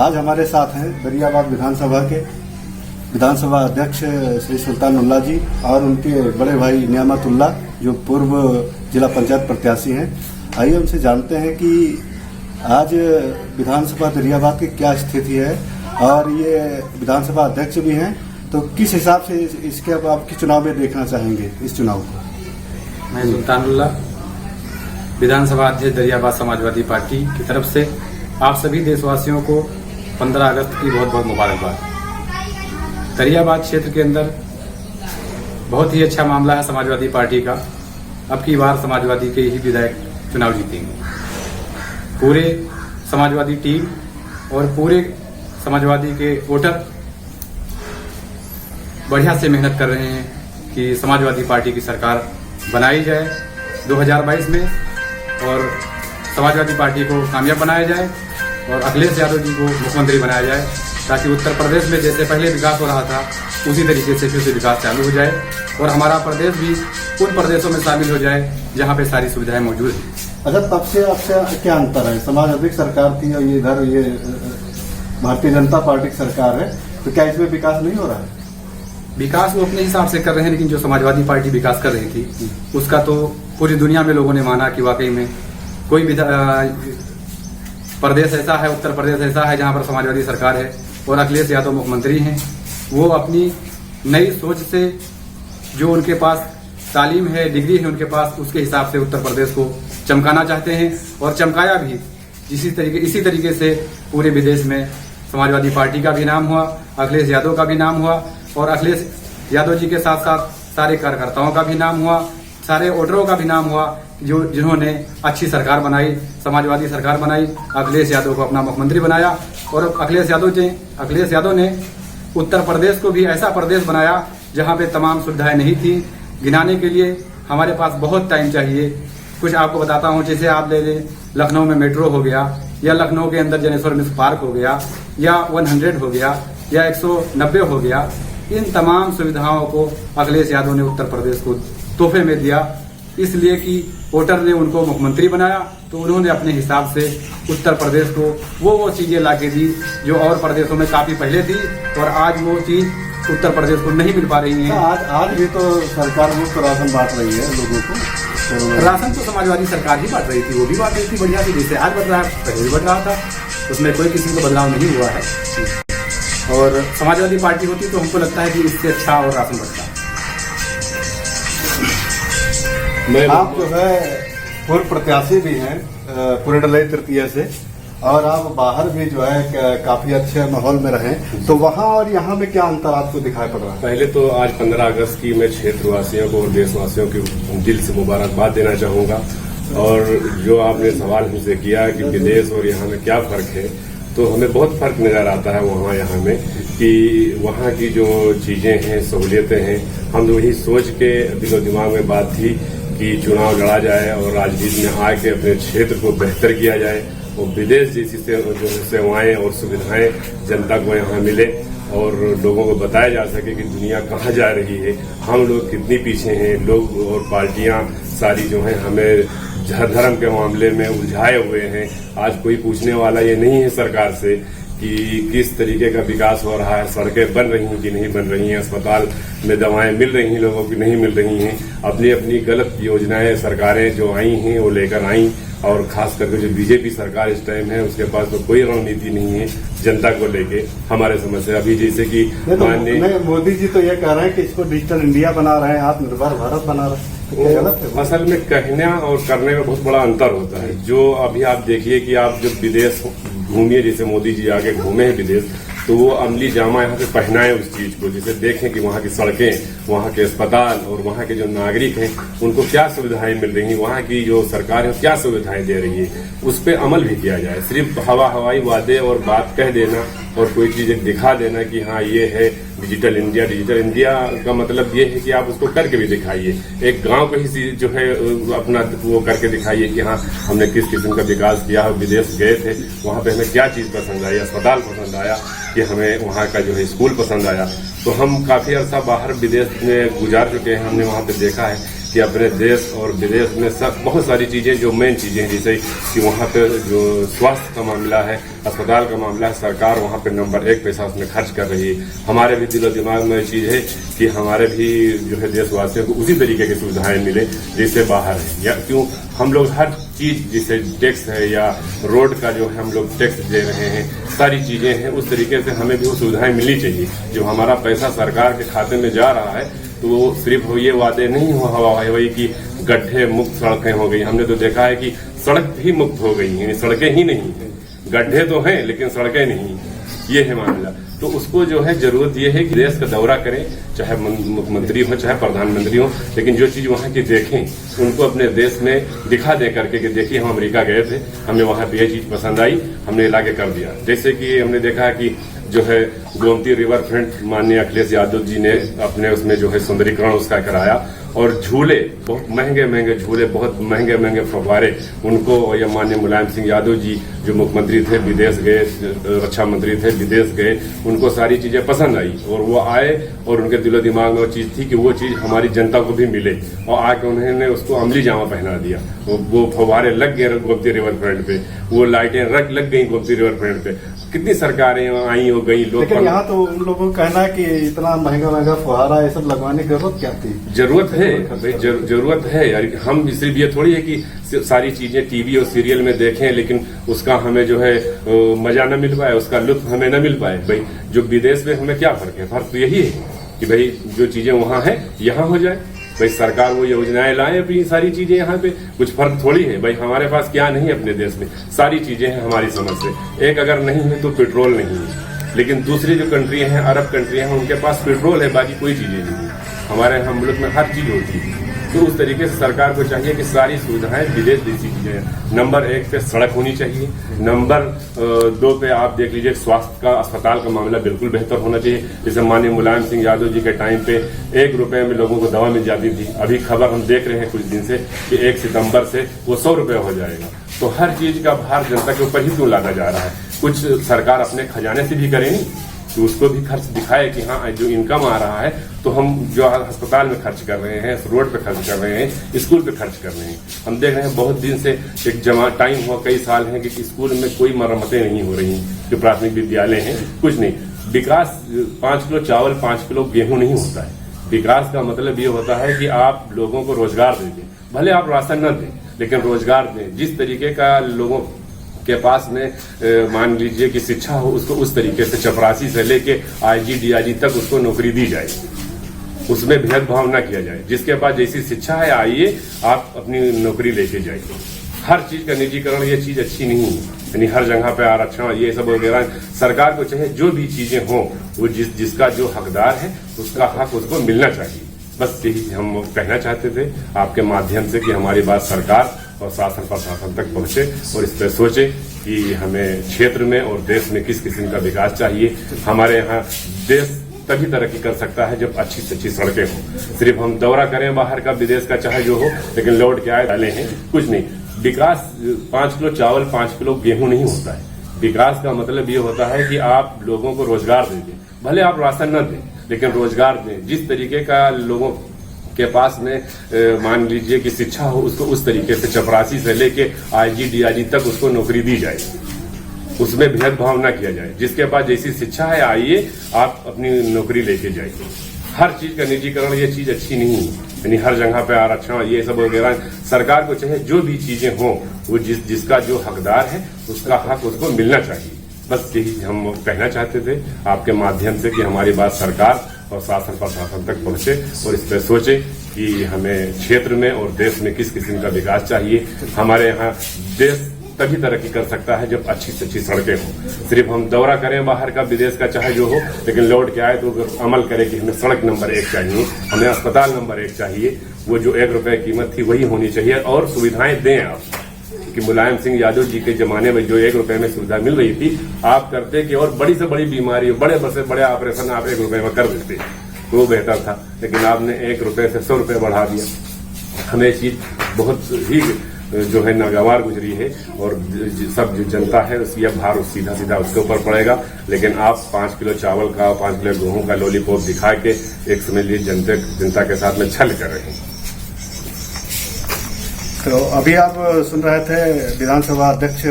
आज हमारे साथ हैं दरियाबाद विधानसभा अध्यक्ष श्री सुल्तानुल्लाह जी और उनके बड़े भाई नियामतुल्लाह जो पूर्व जिला पंचायत प्रत्याशी हैं। आइए उनसे जानते हैं कि आज विधानसभा दरियाबाद की क्या स्थिति है और ये विधानसभा अध्यक्ष भी हैं, तो किस हिसाब से इसके अब आपके चुनाव में देखना चाहेंगे इस चुनाव को। मैं सुल्तानुल्लाह विधानसभा अध्यक्ष दरियाबाद समाजवादी पार्टी की तरफ से आप सभी देशवासियों को 15 अगस्त की बहुत बहुत मुबारकबाद। दरियाबाद क्षेत्र के अंदर बहुत ही अच्छा मामला है समाजवादी पार्टी का। अब की बार समाजवादी के ही विधायक चुनाव जीतेंगे। पूरे समाजवादी टीम और पूरे समाजवादी के वोटर बढ़िया से मेहनत कर रहे हैं कि समाजवादी पार्टी की सरकार बनाई जाए 2022 में और समाजवादी पार्टी को कामयाब बनाया जाए और अखिलेश यादव जी को मुख्यमंत्री बनाया जाए, ताकि उत्तर प्रदेश में जैसे पहले विकास हो रहा था उसी तरीके से फिर से विकास चालू हो जाए और हमारा प्रदेश भी उन प्रदेशों में शामिल हो जाए जहां पे सारी सुविधाएं मौजूद हैं। अच्छा, तब से आपसे क्या अंतर है? समाजवादी सरकार थी और इधर ये भारतीय जनता पार्टी की सरकार है, तो क्या इसमें विकास नहीं हो रहा है? विकास वो अपने हिसाब से कर रहे हैं, लेकिन जो समाजवादी पार्टी विकास कर रही थी उसका तो पूरी दुनिया में लोगों ने माना कि वाकई में कोई भी प्रदेश ऐसा है, उत्तर प्रदेश ऐसा है जहां पर समाजवादी सरकार है और अखिलेश यादव मुख्यमंत्री हैं। वो अपनी नई सोच से जो उनके पास तालीम है, डिग्री है उनके पास, उसके हिसाब से उत्तर प्रदेश को चमकाना चाहते हैं और चमकाया भी। इसी तरीके से पूरे विदेश में समाजवादी पार्टी का भी नाम हुआ, अखिलेश यादव का भी नाम हुआ और अखिलेश यादव जी के साथ साथ सारे कार्यकर्ताओं का भी नाम हुआ, सारे वोटरों का भी नाम हुआ जिन्होंने अच्छी सरकार बनाई, समाजवादी सरकार बनाई, अखिलेश यादव को अपना मुख्यमंत्री बनाया। और अखिलेश यादव ने उत्तर प्रदेश को भी ऐसा प्रदेश बनाया जहां पे तमाम सुविधाएं नहीं थी। गिनाने के लिए हमारे पास बहुत टाइम चाहिए। कुछ आपको बताता हूं, जैसे आप ले लें लखनऊ में मेट्रो हो गया, या लखनऊ के अंदर जनेश्वर मिश्र पार्क हो गया, या 100 हो गया, या 190 हो गया। इन तमाम सुविधाओं को अखिलेश यादव ने उत्तर प्रदेश को तोहफे में दिया, इसलिए कि वोटर ने उनको मुख्यमंत्री बनाया तो उन्होंने अपने हिसाब से उत्तर प्रदेश को वो चीजें लाके दी जो और प्रदेशों में काफी पहले थी और आज वो चीज उत्तर प्रदेश को नहीं मिल पा रही है। आज भी तो सरकार मुफ्त राशन बांट रही है लोगों को। तो राशन तो समाजवादी सरकार ही बांट रही थी, वो भी बांट रही थी बढ़िया से, जैसे आज बढ़ रहा है पहले भी बढ़ रहा था, उसमें कोई किसी को बदलाव नहीं हुआ है। और समाजवादी पार्टी होती तो हमको लगता है कि इससे अच्छा और राशन बढ़ता। आप जो है पूर्व प्रत्याशी भी हैं पुरंडलई तृतीय से, और आप बाहर भी जो है काफी अच्छे माहौल में रहे, तो वहाँ और यहाँ में क्या अंतर आपको दिखाई पड़ रहा है? पहले तो आज 15 अगस्त की मैं क्षेत्रवासियों को और देशवासियों को दिल से मुबारकबाद देना चाहूंगा। और जो आपने सवाल हमसे किया कि विदेश और यहाँ में क्या फर्क है, तो हमें बहुत फर्क नजर आता है वहाँ यहाँ में, कि वहाँ की जो चीजें हैं, सहूलियतें हैं, हम वही सोच के दिलो दिमाग में बात थी कि चुनाव लड़ा जाए और राजनीति में आके अपने क्षेत्र को बेहतर किया जाए और विदेश जैसी जो सेवाएं और सुविधाएं जनता को यहाँ मिले और लोगों को बताया जा सके कि दुनिया कहाँ जा रही है, हम लोग कितनी पीछे हैं। लोग और पार्टियां सारी जो हैं हमें धर्म के मामले में उलझाए हुए हैं। आज कोई पूछने वाला ये नहीं है सरकार से कि किस तरीके का विकास हो रहा है, सड़कें बन रही हैं कि नहीं बन रही हैं, अस्पताल में दवाएं मिल रही हैं लोगों की नहीं मिल रही हैं। अपनी अपनी गलत योजनाएं सरकारें जो आई हैं वो लेकर आई, और खास करके जो बीजेपी सरकार इस टाइम है उसके पास तो कोई रणनीति नहीं है जनता को लेके हमारे समझ से। अभी जैसे कि माननीय मोदी जी तो ये कह रहे हैं कि इसको डिजिटल इंडिया बना रहे हैं, आत्मनिर्भर भारत बना रहे हैं, तो क्या गलत है? असल में कहना और करने में बहुत बड़ा अंतर होता है। जो अभी आप देखिए कि आप जब विदेश घूमिए, जैसे मोदी जी आके घूमे हैं विदेश, तो वो अमली जामा यहाँ पे पहनाए उस चीज को, जिसे देखें कि वहाँ की सड़कें, वहाँ के अस्पताल और वहाँ के जो नागरिक हैं उनको क्या सुविधाएं मिल रही हैं, वहाँ की जो सरकार है क्या सुविधाएं दे रही है, उस पर अमल भी किया जाए। सिर्फ हवाई वादे और बात कह देना और कोई चीजें दिखा देना कि हाँ ये है डिजिटल इंडिया का मतलब ये है कि आप उसको करके भी दिखाइए। एक गांव को ही जो है अपना वो करके दिखाइए कि हाँ हमने किस किस्म का विकास किया है। विदेश गए थे, वहाँ पे हमें क्या चीज पसंद आई, अस्पताल पसंद आया कि हमें वहाँ का जो है स्कूल पसंद आया। तो हम काफी अर्सा बाहर विदेश में गुजार चुके हैं, हमने वहाँ पे देखा है कि अपने देश और विदेश में सब बहुत सारी चीज़ें जो मेन चीज़ें हैं, जैसे कि वहाँ पे जो स्वास्थ्य का मामला है, अस्पताल का मामला है, सरकार वहाँ पे नंबर 1 पैसा उसमें खर्च कर रही है। हमारे भी दिलो दिमाग में चीज़ है कि हमारे भी जो है देशवासियों को उसी तरीके की सुविधाएं मिले जैसे बाहर है। या क्यों हम लोग हर चीज़ जैसे टैक्स है या रोड का जो है हम लोग टैक्स दे रहे हैं, सारी चीज़ें हैं, उस तरीके से हमें भी वो सुविधाएं मिलनी चाहिए। जो हमारा पैसा सरकार के खाते में जा रहा है तो वो सिर्फ ये वादे नहीं हुआ है वही कि गड्ढे मुक्त सड़कें हो गई। हमने तो देखा है कि सड़क भी मुक्त हो गई हैं, सड़कें ही नहीं हैं, गड्ढे तो हैं लेकिन सड़कें नहीं। ये है मामला। तो उसको जो है जरूरत ये है कि देश का दौरा करें, चाहे मुख्यमंत्री हो चाहे प्रधानमंत्री हो, लेकिन जो चीज वहाँ की देखें उनको अपने देश में दिखा दे करके कि देखिए हम अमेरिका गए थे, हमें वहाँ पे ये चीज पसंद आई, हमने लाके कर दिया। जैसे कि हमने देखा कि जो है गोमती रिवर फ्रंट माननीय अखिलेश यादव जी ने अपने उसमें जो है सुंदरीकरण उसका कराया, और झूले बहुत महंगे महंगे झूले, बहुत महंगे महंगे फव्वारे उनको, या माननीय मुलायम सिंह यादव जी जो मुख्यमंत्री थे विदेश गए, रक्षा मंत्री थे विदेश गए, उनको सारी चीजें पसंद आई और वो आए और उनके दिलो दिमाग में वो चीज थी कि वो चीज हमारी जनता को भी मिले, और आके उन्होंने उसको अमली जामा पहना दिया। वो फव्वारे लग गए गोमती रिवर फ्रंट पे, वो लाइटें लग गई गोमती रिवर फ्रंट पे। कितनी सरकारें आई हो गई, लोग लेकिन यहाँ तो उन लोगों का कहना है कि इतना महंगा महंगा फुहारा ये सब लगवाने की जरूरत क्या थी? जरूरत है भाई, जरूरत है यार। हम सिर्फ ये थोड़ी है कि सारी चीजें टीवी और सीरियल में देखें लेकिन उसका हमें जो है मजा न मिल पाए, उसका लुत्फ हमें न मिल पाए। भाई जो विदेश में हमें क्या फर्क है? फर्क तो यही है कि भाई जो चीजें वहां है यहाँ हो जाए। भाई सरकार वो योजनाएं लाए अपनी सारी चीजें यहाँ पे, कुछ फर्क थोड़ी है। भाई हमारे पास क्या नहीं है अपने देश में, सारी चीजें हैं हमारी समझ से। एक अगर नहीं है तो पेट्रोल नहीं है, लेकिन दूसरी जो कंट्री हैं, अरब कंट्री हैं, उनके पास पेट्रोल है, बाकी कोई चीजें नहीं है। हमारे हम मुल्क में हर चीज होती है। तो उस तरीके से सरकार को चाहिए कि सारी सुविधाएं विदेश जैसी चीजें। नंबर 1 पे सड़क होनी चाहिए, नंबर 2 पे आप देख लीजिए स्वास्थ्य का, अस्पताल का मामला बिल्कुल बेहतर होना चाहिए। जैसे माननीय मुलायम सिंह यादव जी के टाइम पे 1 रुपए में लोगों को दवा मिल जाती थी। अभी खबर हम देख रहे हैं कुछ दिन से कि 1 सितंबर से वो 100 रुपए हो जाएगा। तो हर चीज का भार जनता के ऊपर ही क्यों लादा जा रहा है? कुछ सरकार अपने खजाने से भी करेगी तो उसको भी खर्च दिखाए कि हाँ जो इनकम आ रहा है तो हम जो अस्पताल में खर्च कर रहे हैं, रोड पे खर्च कर रहे हैं, स्कूल पे खर्च कर रहे हैं। हम देख रहे हैं बहुत दिन से एक टाइम हुआ, कई साल हैं कि स्कूल में कोई मरम्मतें नहीं हो रही हैं। जो प्राथमिक विद्यालय हैं कुछ नहीं। विकास 5 किलो चावल 5 किलो गेहूं नहीं होता है। विकास का मतलब ये होता है कि आप लोगों को रोजगार दे दें, भले आप राशन न दें लेकिन रोजगार दें। जिस तरीके का लोगों के पास में मान लीजिए कि शिक्षा हो, उसको उस तरीके से चपरासी से लेके आईजी डीआईजी तक उसको नौकरी दी जाए, उसमें भेदभाव न किया जाए। जिसके पास जैसी शिक्षा है आइए आप अपनी नौकरी लेके जाइए। हर चीज का निजीकरण ये चीज अच्छी नहीं है, यानी हर जगह पे आरक्षण ये सब वगैरह। सरकार को चाहे जो भी चीजें हों वो जिसका जो हकदार है उसका हक उसको मिलना चाहिए। बस यही हम कहना चाहते थे आपके माध्यम से कि हमारी बात सरकार और शासन प्रशासन तक पहुंचे और इस पर सोचे कि हमें क्षेत्र में और देश में किस किस्म का विकास चाहिए। हमारे यहाँ देश तभी तरक्की कर सकता है जब अच्छी से अच्छी सड़कें हों। सिर्फ हम दौरा करें बाहर का, विदेश का चाहे जो हो, लेकिन लौट के आए डाले हैं कुछ नहीं। विकास 5 किलो चावल 5 किलो गेहूं नहीं होता है। विकास का मतलब ये होता है कि आप लोगों को रोजगार दे दें, भले आप राशन न दें लेकिन रोजगार दें। जिस तरीके का लोगों के पास में मान लीजिए कि शिक्षा हो, उसको उस तरीके से चपरासी से लेके आईजी डीआईजी तक उसको नौकरी दी जाए, उसमें भेदभाव न किया जाए। जिसके पास जैसी शिक्षा है आइए आप अपनी नौकरी लेके जाइए। हर चीज का निजीकरण ये चीज अच्छी नहीं है, यानी हर जगह पे आरक्षण ये सब वगैरह। सरकार को चाहे जो भी चीजें हों वो जिसका जो हकदार है उसका हक उसको मिलना चाहिए। बस यही हम कहना चाहते थे आपके माध्यम से कि हमारी बात सरकार और शासन प्रशासन तक पहुंचे और इस पर सोचे कि हमें क्षेत्र में और देश में किस किस्म का विकास चाहिए। हमारे यहाँ देश तभी तरक्की कर सकता है जब अच्छी से अच्छी सड़कें हों। सिर्फ हम दौरा करें बाहर का, विदेश का चाहे जो हो, लेकिन लौट के आए तो अमल करें कि हमें सड़क नंबर 1 चाहिए, हमें अस्पताल नंबर 1 चाहिए। वो जो 1 रुपए कीमत थी वही होनी चाहिए और सुविधाएं दें आप। कि मुलायम सिंह यादव जी के जमाने में जो 1 रुपए में सुविधा मिल रही थी आप करते कि और बड़ी से बड़ी बीमारी, बड़े से बड़े ऑपरेशन आप 1 रुपए में कर देते, वो बेहतर था। लेकिन आपने 1 रुपए से 100 रुपए बढ़ा दिया। हमें चीज बहुत ही जो है नागवार गुजरी है और सब जो जनता है उसकी अब भार सीधा सीधा उसके ऊपर पड़ेगा। लेकिन आप 5 किलो चावल का 5 किलो गेहूं का लॉलीपॉप दिखा के एक समझ लीजिए जनता के साथ में छल कर रहे हैं। तो अभी आप सुन रहे थे विधानसभा अध्यक्ष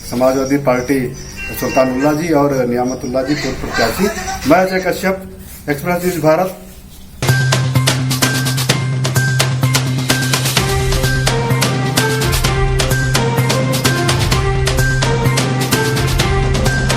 समाजवादी पार्टी सुल्तानुल्लाह जी और नियामतुल्लाह जी पूर्व प्रत्याशी। मैं अजय कश्यप, एक्सप्रेस न्यूज भारत।